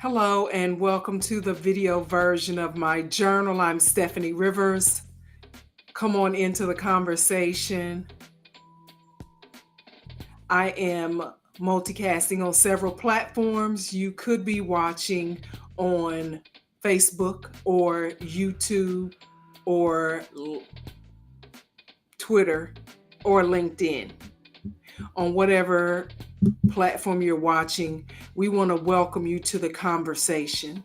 Hello and welcome to the video version of my journal. I'm Steffanie Rivers. Come on into the conversation. I am multicasting on several platforms. You could be watching on Facebook or YouTube or Twitter or LinkedIn. On whatever platform you're watching, we want to welcome you to the conversation.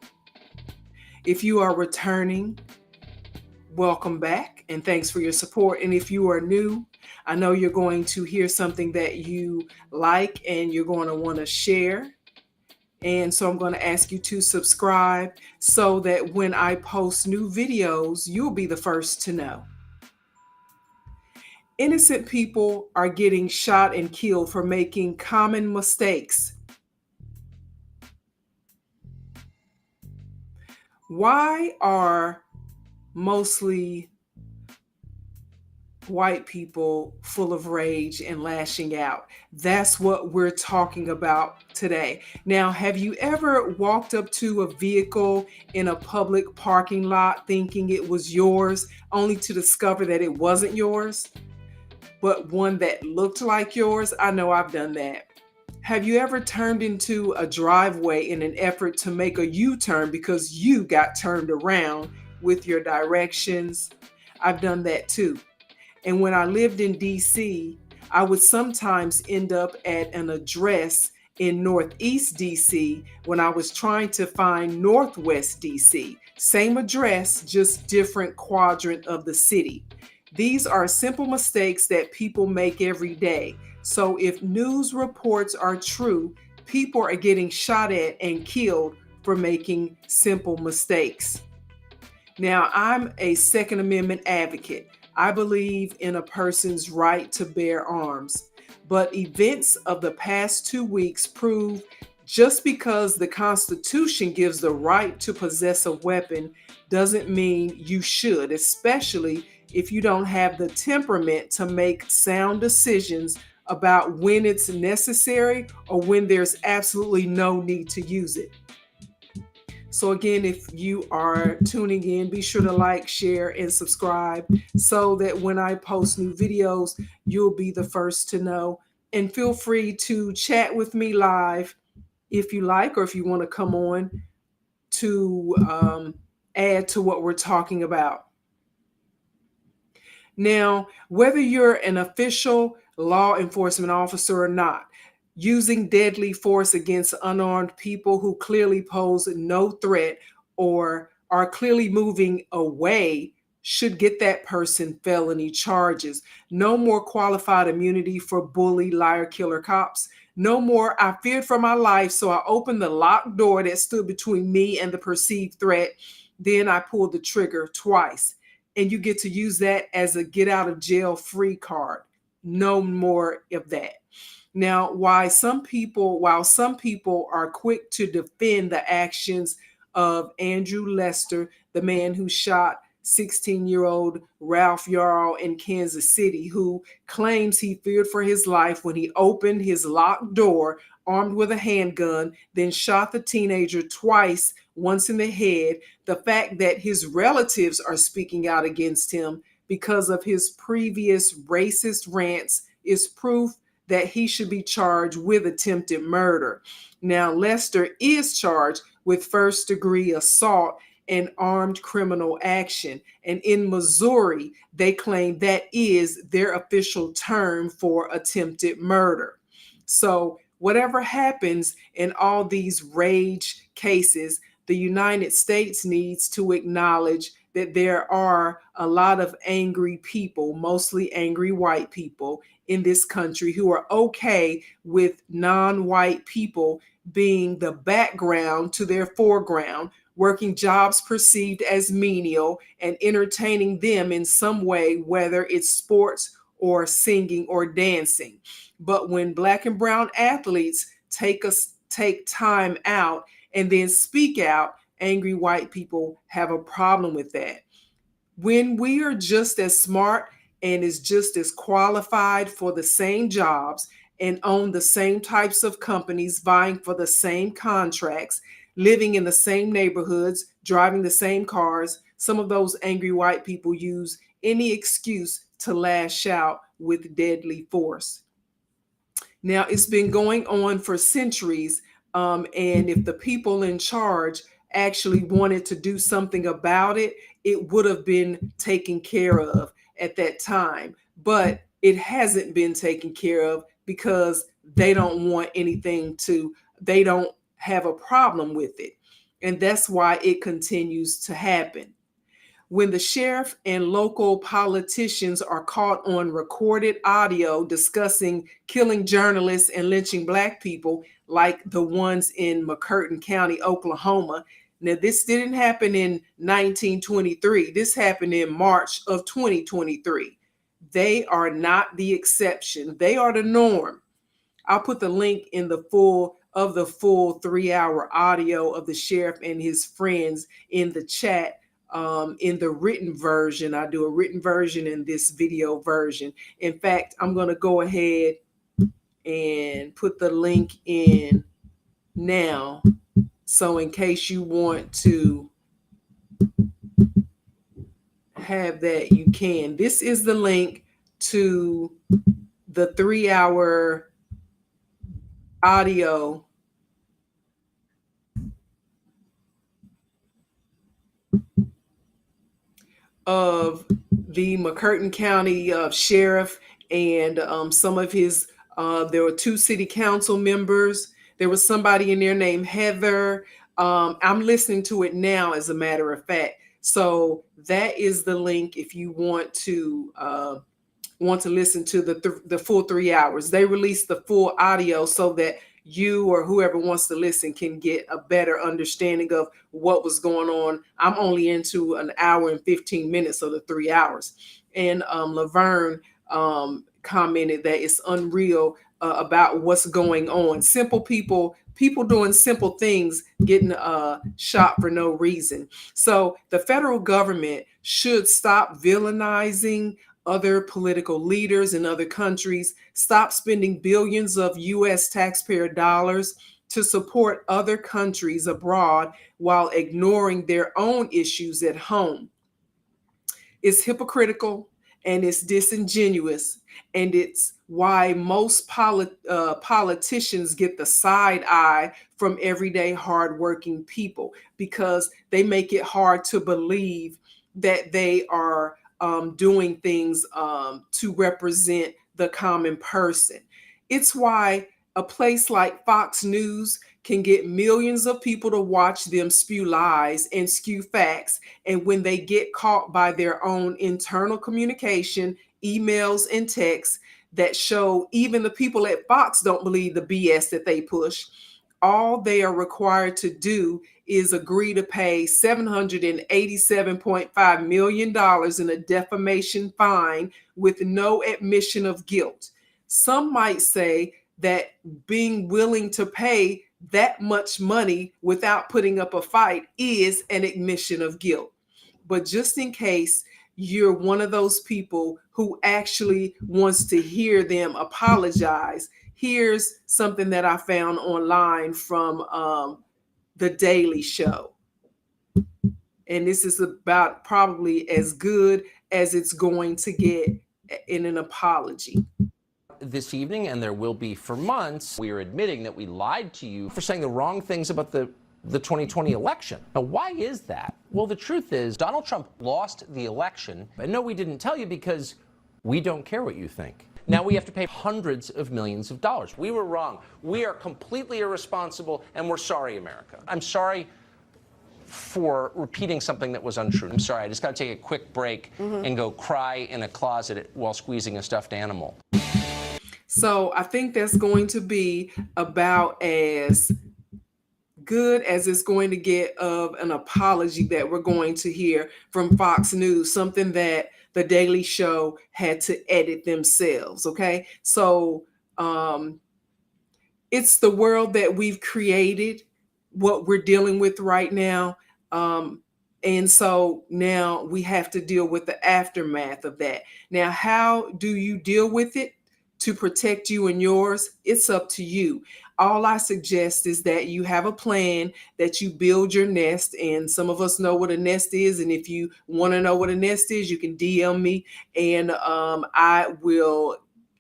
If you are returning, welcome back and thanks for your support. And if you are new, I know you're going to hear something that you like and you're going to want to share. And so I'm going to ask you to subscribe so that when I post new videos, you'll be the first to know. Innocent people are getting shot and killed for making common mistakes. Why are mostly white people full of rage and lashing out? That's what we're talking about today. Now, have you ever walked up to a vehicle in a public parking lot thinking it was yours, only to discover that it wasn't yours, but one that looked like yours? I know I've done that. Have you ever turned into a driveway in an effort to make a U-turn because you got turned around with your directions? I've done that too. And when I lived in DC, I would sometimes end up at an address in Northeast DC when I was trying to find Northwest DC. Same address, just different quadrant of the city. These are simple mistakes that people make every day. So if news reports are true, people are getting shot at and killed for making simple mistakes. Now, I'm a Second Amendment advocate. I believe in a person's right to bear arms. But events of the past 2 weeks prove just because the Constitution gives the right to possess a weapon doesn't mean you should, especially if you don't have the temperament to make sound decisions about when it's necessary or when there's absolutely no need to use it. So again, if you are tuning in, be sure to like, share, and subscribe so that when I post new videos, you'll be the first to know. And feel free to chat with me live if you like, or if you want to come on to add to what we're talking about. Now, whether you're an official law enforcement officer or not, using deadly force against unarmed people who clearly pose no threat or are clearly moving away should get that person felony charges. No more qualified immunity for bully, liar, killer cops. No more, I feared for my life, so I opened the locked door that stood between me and the perceived threat. Then I pulled the trigger twice. And you get to use that as a get out of jail free card. No more of that. Now, while some people are quick to defend the actions of Andrew Lester, the man who shot 16-year-old Ralph Yarl in Kansas City, who claims he feared for his life when he opened his locked door armed with a handgun, then shot the teenager twice, once in the head. The fact that his relatives are speaking out against him because of his previous racist rants is proof that he should be charged with attempted murder. Now, Lester is charged with first-degree assault and armed criminal action. And in Missouri, they claim that is their official term for attempted murder. So whatever happens in all these rage cases, the United States needs to acknowledge that there are a lot of angry people, mostly angry white people in this country, who are okay with non-white people being the background to their foreground, working jobs perceived as menial and entertaining them in some way, whether it's sports or singing or dancing. But when Black and brown athletes take time out and then speak out, angry white people have a problem with that. When we are just as smart and is just as qualified for the same jobs and own the same types of companies vying for the same contracts, living in the same neighborhoods, driving the same cars. Some of those angry white people use any excuse to lash out with deadly force. Now, it's been going on for centuries, and if the people in charge actually wanted to do something about it, it would have been taken care of at that time. But it hasn't been taken care of because they don't want anything to, they don't have a problem with it. And that's why it continues to happen. When the sheriff and local politicians are caught on recorded audio discussing killing journalists and lynching Black people, like the ones in McCurtain County, Oklahoma. Now, this didn't happen in 1923. This happened in March of 2023. They are not the exception. They are the norm. I'll put the link in the full 3-hour audio of the sheriff and his friends in the chat. In the written version, I do a written version and this video version. In fact, I'm going to go ahead and put the link in now. So in case you want to have that, you can. This is the link to the 3-hour audio of the McCurtain County sheriff and some of his, there were 2 city council members. There was somebody in there named Heather. I'm listening to it now, as a matter of fact. So that is the link if you want to listen to the full 3 hours. They released the full audio so that you or whoever wants to listen can get a better understanding of what was going on. I'm only into an hour and 15 minutes of the 3 hours. And Laverne commented that it's unreal about what's going on. Simple people doing simple things getting shot for no reason. So the federal government should stop villainizing other political leaders in other countries, stop spending billions of US taxpayer dollars to support other countries abroad while ignoring their own issues at home. It's hypocritical and it's disingenuous, and it's why most politicians get the side eye from everyday hardworking people, because they make it hard to believe that they are doing things to represent the common person. It's why a place like Fox News can get millions of people to watch them spew lies and skew facts. And when they get caught by their own internal communication, emails and texts that show even the people at Fox don't believe the BS that they push, all they are required to do is agree to pay $787.5 million in a defamation fine with no admission of guilt. Some might say that being willing to pay that much money without putting up a fight is an admission of guilt. But just in case you're one of those people who actually wants to hear them apologize, here's something that I found online from The Daily Show. And this is about probably as good as it's going to get in an apology. This evening, and there will be for months, we are admitting that we lied to you for saying the wrong things about the 2020 election. Now, why is that? Well, the truth is Donald Trump lost the election. And no, we didn't tell you because we don't care what you think. Now we have to pay hundreds of millions of dollars. We were wrong. We are completely irresponsible, and we're sorry, America. I'm sorry for repeating something that was untrue. I'm sorry. I just got to take a quick break and go cry in a closet while squeezing a stuffed animal. So I think that's going to be about as good as it's going to get of an apology that we're going to hear from Fox News, something that The Daily Show had to edit themselves. Okay. So it's the world that we've created, what we're dealing with right now. And so now we have to deal with the aftermath of that. Now, how do you deal with it? to protect you and yours, it's up to you. All I suggest is that you have a plan, that you build your nest. And some of us know what a nest is. And if you want to know what a nest is, you can DM me, and I will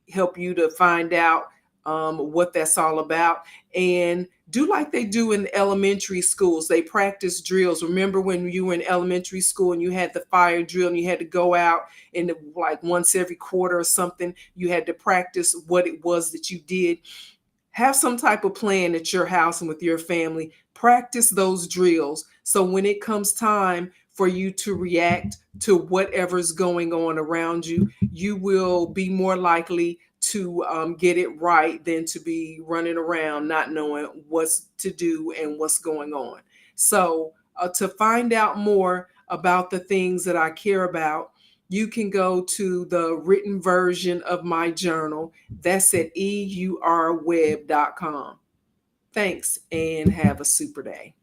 help you to find out what that's all about. And do like they do in elementary schools. They practice drills. Remember when you were in elementary school and you had the fire drill and you had to go out and like once every quarter or something, you had to practice what it was that you did? Have some type of plan at your house and with your family. Practice those drills. So when it comes time for you to react to whatever's going on around you, you will be more likely to get it right than to be running around not knowing what's to do and what's going on. So to find out more about the things that I care about, you can go to the written version of my journal. That's at eurweb.com. Thanks and have a super day.